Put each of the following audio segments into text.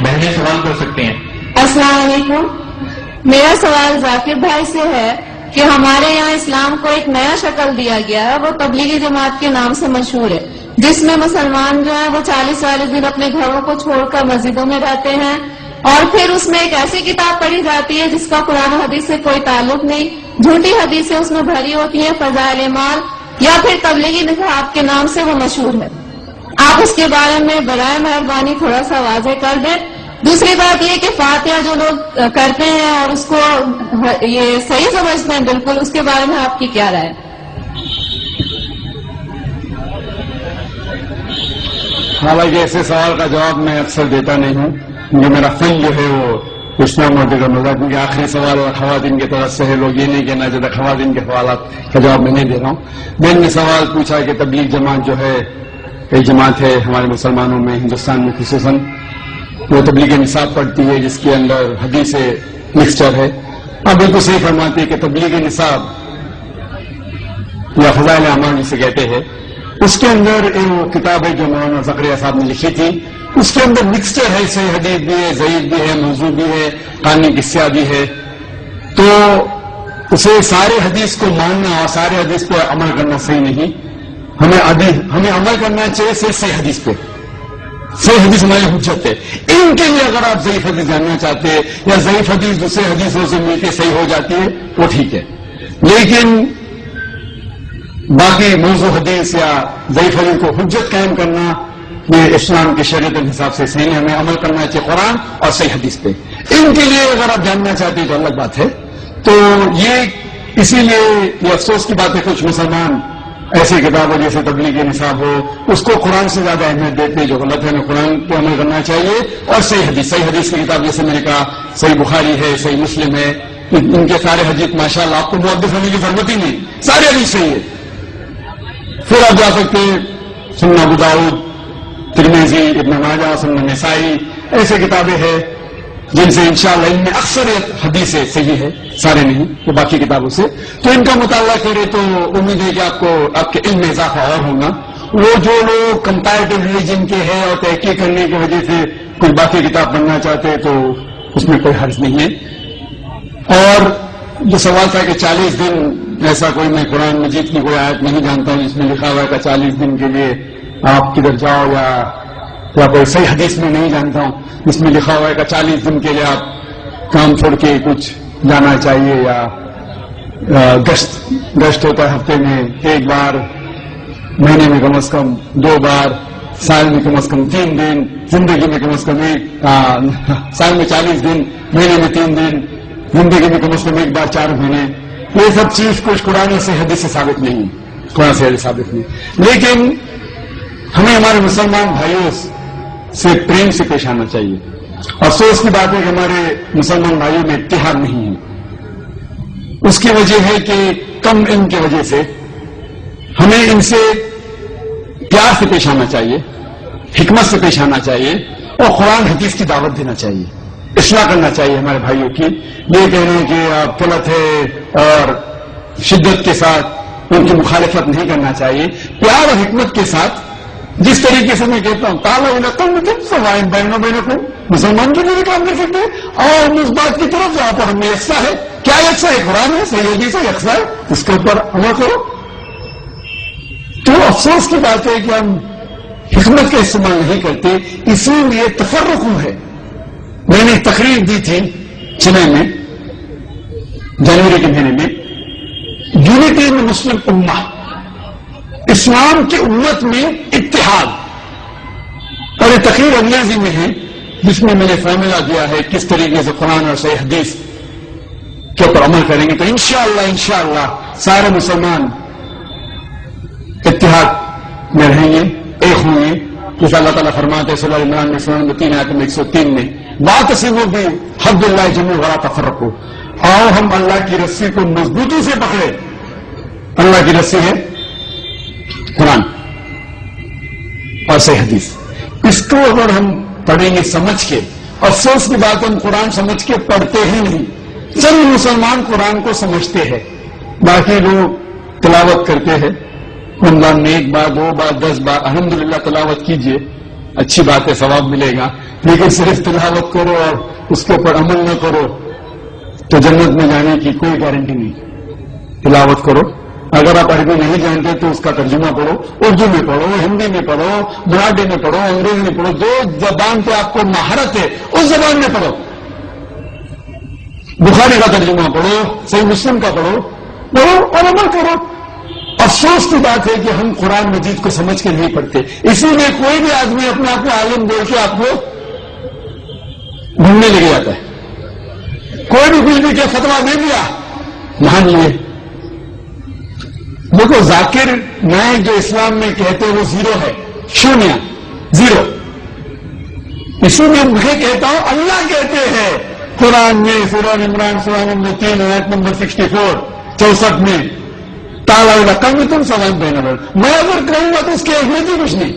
بہنیں سوال کر سکتے ہیں. السلام علیکم. میرا سوال ذاکر بھائی سے ہے کہ ہمارے یہاں اسلام کو ایک نیا شکل دیا گیا ہے، وہ تبلیغی جماعت کے نام سے مشہور ہے، جس میں مسلمان جو ہیں وہ 40 دن اپنے گھروں کو چھوڑ کر مسجدوں میں رہتے ہیں، اور پھر اس میں ایک ایسی کتاب پڑھی جاتی ہے جس کا قرآن و حدیث سے کوئی تعلق نہیں، جھوٹی حدیثیں اس میں بھری ہوتی ہیں، فضائل اعمال یا پھر تبلیغی نصاب کے نام سے وہ مشہور ہے. آپ اس کے بارے میں برائے مہربانی تھوڑا سا واضح کر دیں. دوسری بات یہ کہ فاتحہ جو لوگ کرتے ہیں اور اس کو یہ صحیح سمجھتے ہیں بالکل، اس کے بارے میں آپ کی کیا رائے؟ حالانکہ ایسے سوال کا جواب میں اکثر دیتا نہیں ہوں، یہ میرا فن جو ہے وہ اسلام موجود ہوگا، کیونکہ آخری سوال خواتین کی طرف سے ہے. لوگ یہ نہیں کہنا چاہتے خواتین کے سوالات کا جواب میں نہیں دے رہا ہوں. میں نے سوال پوچھا کہ تبلیغ جماعت جو ہے ایک جماعت ہے ہمارے مسلمانوں میں، ہندوستان میں خصوصاً، وہ تبلیغ نصاب پڑھتی ہے جس کے اندر حدیث مکسچر ہے. آپ بالکل صحیح فرماتے ہیں کہ تبلیغ نصاب یا فضائل اعمال جسے کہتے ہیں، اس کے اندر ایک کتاب ہے جو مولانا زکریا صاحب نے لکھی تھی. اس کے اندر مکسچر ہے، صحیح حدیث بھی ہے، ضعیف بھی ہے، موضوع بھی ہے، قانونی قصہ بھی ہے. تو اسے سارے حدیث کو ماننا اور سارے حدیث پہ عمل کرنا صحیح نہیں. ہمیں عمل کرنا چاہیے صحیح حدیث پہ. صحیح حدیث ہماری حجت ہے. ان کے لیے اگر آپ ضعیف حدیث جاننا چاہتے ہیں یا ضعیف حدیث دوسرے حدیثوں سے مل کے صحیح ہو جاتی ہے وہ ٹھیک ہے، لیکن باقی موضوع حدیث یا ضعیف حدیث کو حجت قائم کرنا یہ اسلام کی شریعت کے حساب سے صحیح نہیں. ہمیں عمل کرنا چاہیے قرآن اور صحیح حدیث پہ. ان کے لیے اگر آپ جاننا چاہتے ہیں تو الگ بات ہے. تو یہ اسی لیے یہ افسوس کی بات ہے کچھ مسلمان ایسی کتابیں جیسے تبلیغ نصاب ہو اس کو قرآن سے زیادہ اہمیت دیتے ہیں، جو غلط ہے. ہمیں قرآن پہ عمل کرنا چاہیے اور صحیح حدیث کی کتاب جیسے میں نے کہا صحیح بخاری ہے، صحیح مسلم ہے، ان کے سارے حدیث ماشاءاللہ آپ کو محدث ہونے کی ضرورت ہی نہیں، سارے حدیث صحیح ہے. پھر آپ جا سکتے ہیں سنن ابو داؤد، ترمذی، ابن ماجہ، سنن نسائی، ایسے کتابیں ہیں جن سے انشاءاللہ ان میں اکثریت حدیثیں صحیح ہے، سارے نہیں تو باقی کتابوں سے. تو ان کا مطالعہ کرے تو امید ہے کہ آپ کے علم میں اضافہ اور ہوگا. وہ جو لوگ کمپیریٹو ریلیجن کے ہیں اور تحقیق کرنے کی وجہ سے کوئی باقی کتاب پڑھنا چاہتے ہیں تو اس میں کوئی حرج نہیں ہے. اور جو سوال تھا کہ 40 دن ایسا کوئی، میں قرآن مجید کی کوئی آیت نہیں جانتا ہوں جس میں لکھا ہوا ہے کہ 40 دن کے لیے آپ کدھر جاؤ، یا کوئی صحیح حدیث میں نہیں جانتا ہوں جس میں لکھا ہوا ہے کہ 40 دن کے لیے آپ کام چھوڑ کے کچھ جانا چاہیے، یا گشت ہوتا ہے ہفتے میں 1 بار، مہینے میں کم از کم 2 بار، سال میں کم از کم 3 دن، زندگی میں کم از کم سال میں 40 دن، مہینے میں 3 دن، زندگی میں کم از کم 1 بار 4 مہینے. یہ سب چیز کچھ قرآن سے حدیث سے ثابت نہیں، قرآن سے حدیث ثابت نہیں. لیکن ہمیں ہمارے مسلمان بھائیوں سے پریم سے پیش آنا چاہیے. افسوس کی بات ہے کہ ہمارے مسلمان بھائیوں میں اتحاد نہیں ہے. اس کی وجہ ہے کہ کم علم کی وجہ سے ہمیں ان سے پیار سے پیش آنا چاہیے، حکمت سے پیش آنا چاہیے اور قرآن حدیث کی دعوت دینا چاہیے، اصلاح کرنا چاہیے ہمارے بھائیوں کی. یہ کہنا کہ آپ غلط ہے اور شدت کے ساتھ ان کی مخالفت نہیں کرنا چاہیے. پیار اور حکمت کے ساتھ، جس طریقے سے میں کہتا ہوں مسلمان کے لیے کام کر سکتے ہیں اور اس بات کی طرف جہاں پر ہمیں یکساں ہے، کیا یکساں ہے؟ قرآن ہے، صحیح حدیث ہے، یکساں ہے، اس کے اوپر عمل کرو. تو افسوس کی بات ہے کہ ہم حکمت کا استعمال نہیں کرتے، اسی لیے تفرق ہے. میں نے تقریر دی تھی چنئی میں جنوری کے مہینے میں، یونٹی ان مسلم امہ، اسلام کی امت میں اتحاد. اور یہ تقریر انگریزی میں ہے جس میں میں نے فارمولا دیا ہے کس طریقے سے قرآن اور صحیح حدیث کے اوپر عمل کریں گے تو انشاءاللہ سارے مسلمان اتحاد میں رہیں گے، ایک ہوں گے. جیسا اللہ تعالیٰ فرماتے ہیں سورہ عمران میں 3 آیت میں 103 میں، واعتصموا بحبل اللہ جميعا ولا تفرقوا، آؤ ہم اللہ کی رسی کو مضبوطی سے پکڑے. اللہ کی رسی ہے قرآن اور صحیح حدیث. اس کو اگر ہم پڑھیں گے سمجھ کے، افسوس کی بات ہم قرآن سمجھ کے پڑھتے ہی نہیں. چند مسلمان قرآن کو سمجھتے ہیں، باقی لوگ تلاوت کرتے ہیں رمضان میں 1 بار 2 بار 10 بار الحمدللہ تلاوت کیجئے، اچھی بات ہے، ثواب ملے گا، لیکن صرف تلاوت کرو اور اس کے اوپر عمل نہ کرو تو جنت میں جانے کی کوئی گارنٹی نہیں۔ تلاوت کرو، اگر آپ عربی نہیں جانتے تو اس کا ترجمہ پڑھو، اردو میں پڑھو، ہندی میں پڑھو، مراٹھی میں پڑھو، انگریزی میں پڑھو، جو زبان پہ آپ کو مہارت ہے اس زبان میں پڑھو۔ بخاری کا ترجمہ پڑھو، صحیح مسلم کا پڑھو اور عمل کرو۔ افسوس کی بات ہے کہ ہم قرآن مجید کو سمجھ کے نہیں پڑھتے، اسی لیے کوئی بھی آدمی اپنے آپ کو عالم بول کے آپ کو گھومنے لے جاتا ہے۔ کوئی بھی کچھ بھی کیا فتویٰ دے دیا مان لیے۔ دیکھو ذاکر نائک جو اسلام میں کہتے ہیں وہ 0 ہے، 0 0۔ اسی میں میں کہتا ہوں اللہ کہتے ہیں قرآن میں سورہ عمران سورہ نمبر 3 آیت نمبر 64 64 میں تالا کم تم سوال دینا بول، میں اگر کہوں گا تو اس کے اہمیت ہی کچھ نہیں۔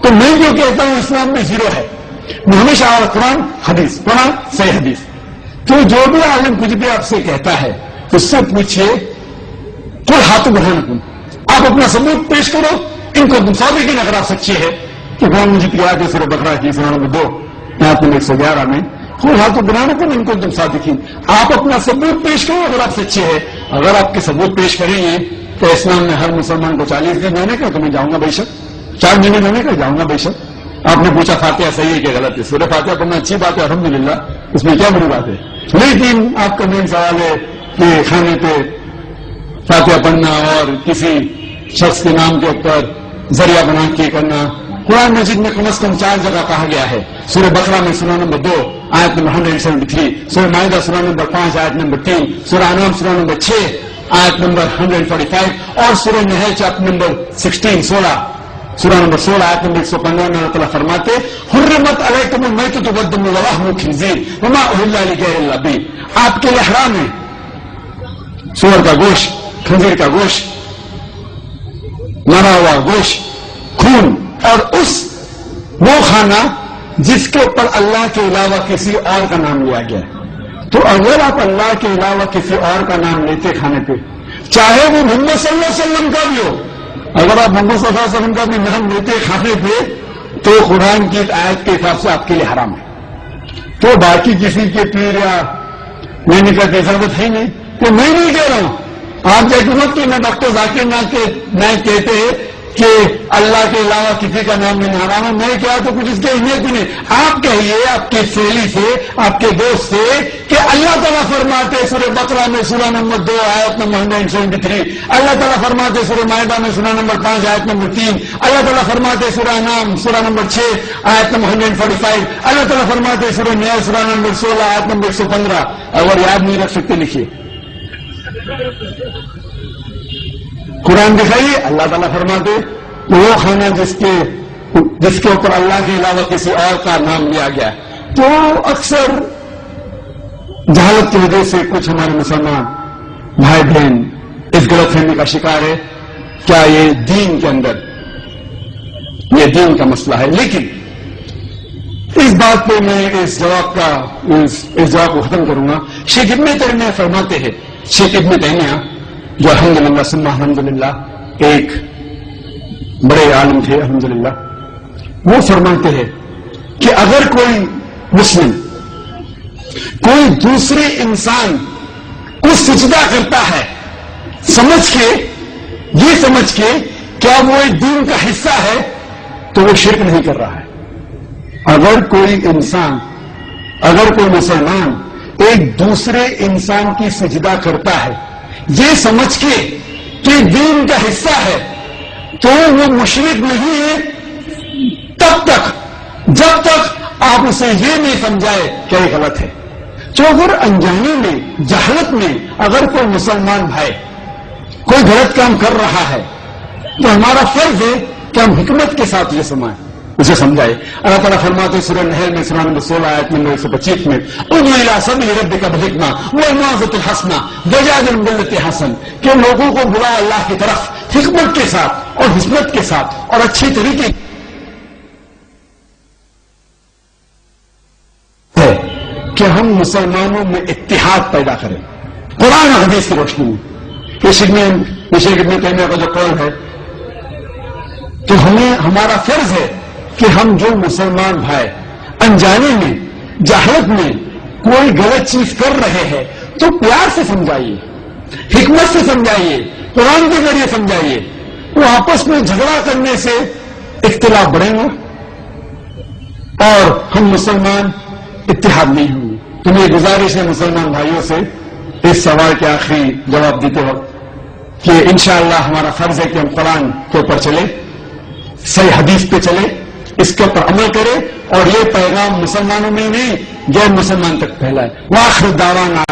تو میں جو کہتا ہوں اسلام میں 0 ہے، میں ہمیشہ قرآن حدیث، قرآن صحیح حدیث۔ تو جو بھی عالم کچھ بھی آپ سے کہتا ہے اس سے پوچھئے کوئی ہاتھ بڑھانا کن، آپ اپنا ثبوت پیش کرو، ان کو تم صادقین اگر آپ سچے ہیں کہ قرآن مجھے کیا کہ سورہ بقرہ کی سورہ نمبر 2 آیت نمبر 111 میں کوئی ہاتھ بڑھانا کن، ان کو تم صادقین، آپ اپنا ثبوت پیش کرو اگر آپ سچے ہیں۔ اگر آپ کے ثبوت پیش کریں گے تو اسلام میں ہر مسلمان کو 40 دن رہنے کا، تو میں جاؤں گا بے شک، 4 مہینے رہنے کا جاؤں گا بے شک۔ آپ نے پوچھا فاتحہ صحیح ہے کہ غلط ہے؟ سورہ فاتحہ پڑھنا اچھی بات ہے الحمدللہ، اس میں کیا بری بات ہے؟ لیکن آپ کا مین سوال ہے کہ کھانے پہ فاتحہ پڑھنا اور کسی شخص کے نام کے اوپر ذریعہ بنا کے کرنا۔ قرآن مجید میں کم از کم 4 جگہ کہا گیا ہے، سورہ بقرہ میں سورہ نمبر 2 آیت نمبر 173، سورہ مائدہ سورہ نمبر 5 آیت نمبر 3، سورہ انعام سورہ نمبر 6 آیت نمبر 145 اور سورہ نحل چیپٹر نمبر 16 سورہ نمبر 16 آیت نمبر 115 میں اللہ تعالیٰ فرماتے حرمت علیکم المیتۃ والدم ولحم الخنزیر وما اہل لغیر اللہ بہ، آپ کے لیے حرام ہے سور کا گوشت، خنزیر کا گوشت، مرا ہوا گوشت، خون، اور وہ کھانا جس کے اوپر اللہ کے علاوہ کسی اور کا نام لیا گیا ہے۔ تو اگر آپ اللہ کے علاوہ کسی اور کا نام لیتے کھانے پہ، چاہے وہ محمد صلی اللہ علیہ وسلم کا بھی ہو، اگر آپ محمد صلی اللہ علیہ وسلم کا بھی نام لیتے کھانے پہ تو قرآن کی آیت کے حساب سے آپ کے لیے حرام ہے۔ تو باقی کسی کے پیر یا لینے کا اجازت ہے نہیں، تو میں نہیں کہہ رہا ہوں، آپ جیسے مت کہ میں ڈاکٹر ذاکر نائک کہتے ہیں کہ اللہ کے علاوہ کسی کا نام لینا حرام ہے، میں کیا تو کچھ اس کی اہمیت بھی نہیں۔ آپ کہیے آپ کی سہیلی سے، آپ کے دوست سے کہ اللہ تعالیٰ فرماتے سورہ بقرہ میں سورہ نمبر 2 آیت نمبر 173، اللہ تعالیٰ فرماتے سورہ مائدہ میں سورہ نمبر 5 آیت نمبر 3، اللہ تعالیٰ فرماتے سورہ انعام سورہ نمبر 6 آیت نمبر 145، اللہ تعالیٰ فرماتے سورہ نحل سورہ نمبر 16 آیت نمبر 115۔ اگر یاد نہیں رکھ سکتے لکھیے، قرآن دکھائیے، اللہ تعالیٰ فرماتے وہ کھانا جس کے اوپر اللہ کے علاوہ کسی اور کا نام لیا گیا۔ تو اکثر جہالت کی وجہ سے کچھ ہمارے مسلمان بھائی بہن اس غلط فہمی کا شکار ہے، کیا یہ دین کے اندر یہ دین کا مسئلہ ہے؟ لیکن اس بات پہ میں اس جواب کو ختم کروں گا۔ شیخ ابن تیمیہ فرماتے ہیں، شیخ ابن تیمیہ جو الحمدللہ ثم الحمدللہ ایک بڑے عالم تھے الحمدللہ، وہ فرماتے ہیں کہ اگر کوئی مسلم کوئی دوسرے انسان کو سجدہ کرتا ہے یہ سمجھ کے کیا وہ ایک دین کا حصہ ہے تو وہ شرک نہیں کر رہا ہے۔ اگر کوئی مسلمان ایک دوسرے انسان کی سجدہ کرتا ہے یہ سمجھ کے کہ دین کا حصہ ہے تو وہ مشرک نہیں ہے جب تک آپ اسے یہ نہیں سمجھائے کہ یہ غلط ہے۔ تو اگر انجانی میں جہالت میں اگر کوئی مسلمان بھائی کوئی غلط کام کر رہا ہے تو ہمارا فرض ہے کہ ہم حکمت کے ساتھ یہ اسے سمجھائے۔ اللہ تعالیٰ فرماتے سورہ نحل میں سورہ نمبر 16 آیت نمبر 125 میں ادعو الی سبیل ربک بالحکمہ والموعظۃ الحسنہ وجادلھم بالتی ہی احسن، کہ لوگوں کو بلا اللہ کی طرف حکمت کے ساتھ اور حکمت کے ساتھ اور اچھی طریقے ہے کہ ہم مسلمانوں میں اتحاد پیدا کریں قرآن اور حدیث کی روشنی میں۔ یہ شیخ ابن تیمیہ کا جو قول ہے تو ہمارا فرض ہے کہ ہم جو مسلمان بھائی انجانے میں جہالت میں کوئی غلط چیز کر رہے ہیں تو پیار سے سمجھائیے، حکمت سے سمجھائیے، قرآن کے ذریعے سمجھائیے. وہ آپس میں جھگڑا کرنے سے اختلاف بڑھیں گے اور ہم مسلمان اتحاد نہیں ہوں گے. تو میری گزارش ہے مسلمان بھائیوں سے اس سوال کے آخری جواب دیتے وقت کہ انشاءاللہ ہمارا فرض ہے کہ ہم قرآن کے اوپر چلے، صحیح حدیث پہ چلے، اس کے اوپر عمل کرے اور یہ پیغام مسلمانوں میں نہیں غیر مسلمان تک پھیلائے. وآخر دعوانا